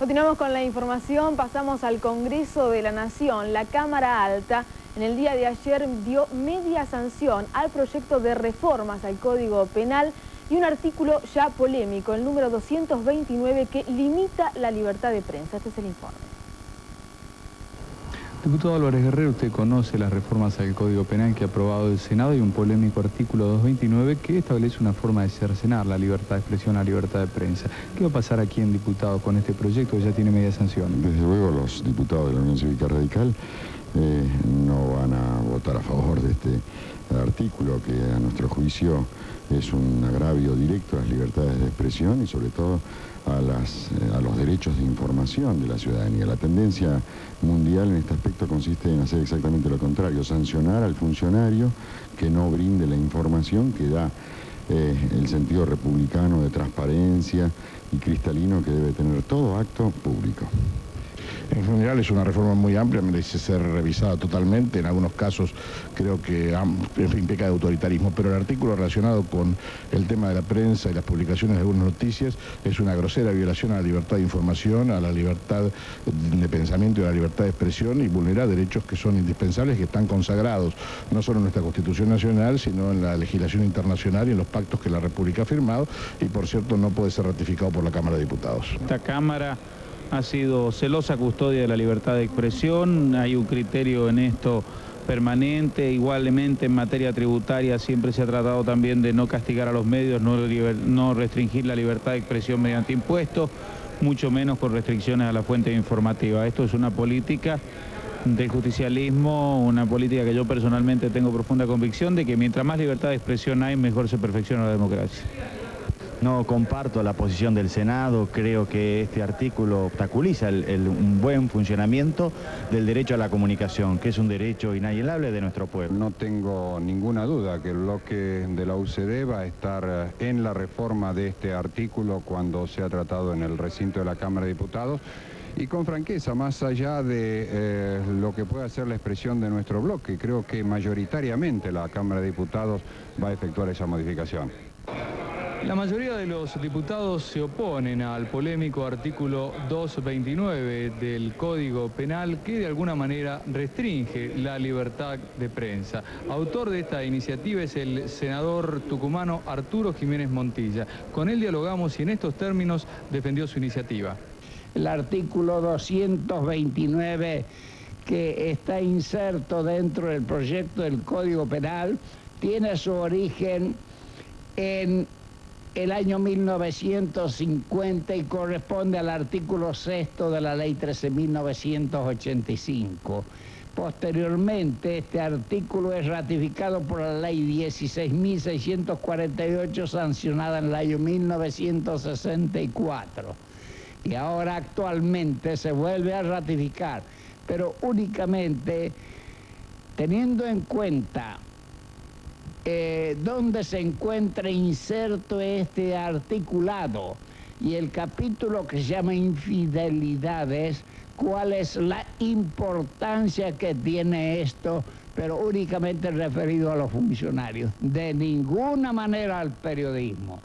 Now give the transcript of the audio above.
Continuamos con la información, pasamos al Congreso de la Nación. La Cámara Alta en el día de ayer dio media sanción al proyecto de reformas al Código Penal y un artículo ya polémico, el número 229, que limita la libertad de prensa. Este es el informe. Diputado Álvarez Guerrero, usted conoce las reformas al Código Penal que ha aprobado el Senado y un polémico artículo 229 que establece una forma de cercenar la libertad de expresión, la libertad de prensa. ¿Qué va a pasar aquí en diputados con este proyecto que ya tiene media sanción? Desde luego los diputados de la Unión Cívica Radical no van a votar a favor de este artículo que a nuestro juicio es un agravio directo a las libertades de expresión y sobre todo a los derechos de información de la ciudadanía. La tendencia mundial en este aspecto consiste en hacer exactamente lo contrario, sancionar al funcionario que no brinde la información que da el sentido republicano de transparencia y cristalino que debe tener todo acto público. En general es una reforma muy amplia, merece ser revisada totalmente, en algunos casos creo que peca de autoritarismo, pero el artículo relacionado con el tema de la prensa y las publicaciones de algunas noticias es una grosera violación a la libertad de información, a la libertad de pensamiento y a la libertad de expresión y vulnera derechos que son indispensables, que están consagrados no solo en nuestra Constitución Nacional, sino en la legislación internacional y en los pactos que la República ha firmado y por cierto no puede ser ratificado por la Cámara de Diputados. Esta Cámara ha sido celosa custodia de la libertad de expresión, hay un criterio en esto permanente, igualmente en materia tributaria siempre se ha tratado también de no castigar a los medios, no restringir la libertad de expresión mediante impuestos, mucho menos con restricciones a la fuente informativa. Esto es una política del justicialismo, una política que yo personalmente tengo profunda convicción de que mientras más libertad de expresión hay, mejor se perfecciona la democracia. No comparto la posición del Senado, creo que este artículo obstaculiza un buen funcionamiento del derecho a la comunicación, que es un derecho inalienable de nuestro pueblo. No tengo ninguna duda que el bloque de la UCD va a estar en la reforma de este artículo cuando sea tratado en el recinto de la Cámara de Diputados y con franqueza, más allá de lo que pueda ser la expresión de nuestro bloque, creo que mayoritariamente la Cámara de Diputados va a efectuar esa modificación. La mayoría de los diputados se oponen al polémico artículo 229 del Código Penal que de alguna manera restringe la libertad de prensa. Autor de esta iniciativa es el senador tucumano Arturo Jiménez Montilla. Con él dialogamos y en estos términos defendió su iniciativa. El artículo 229 que está inserto dentro del proyecto del Código Penal tiene su origen en el año 1950 y corresponde al artículo 6º de la ley 13.985. Posteriormente, este artículo es ratificado por la ley 16.648, sancionada en el año 1964. Y ahora actualmente se vuelve a ratificar, pero únicamente teniendo en cuenta donde se encuentra inserto este articulado y el capítulo que se llama infidelidades, cuál es la importancia que tiene esto, pero únicamente referido a los funcionarios, de ninguna manera al periodismo.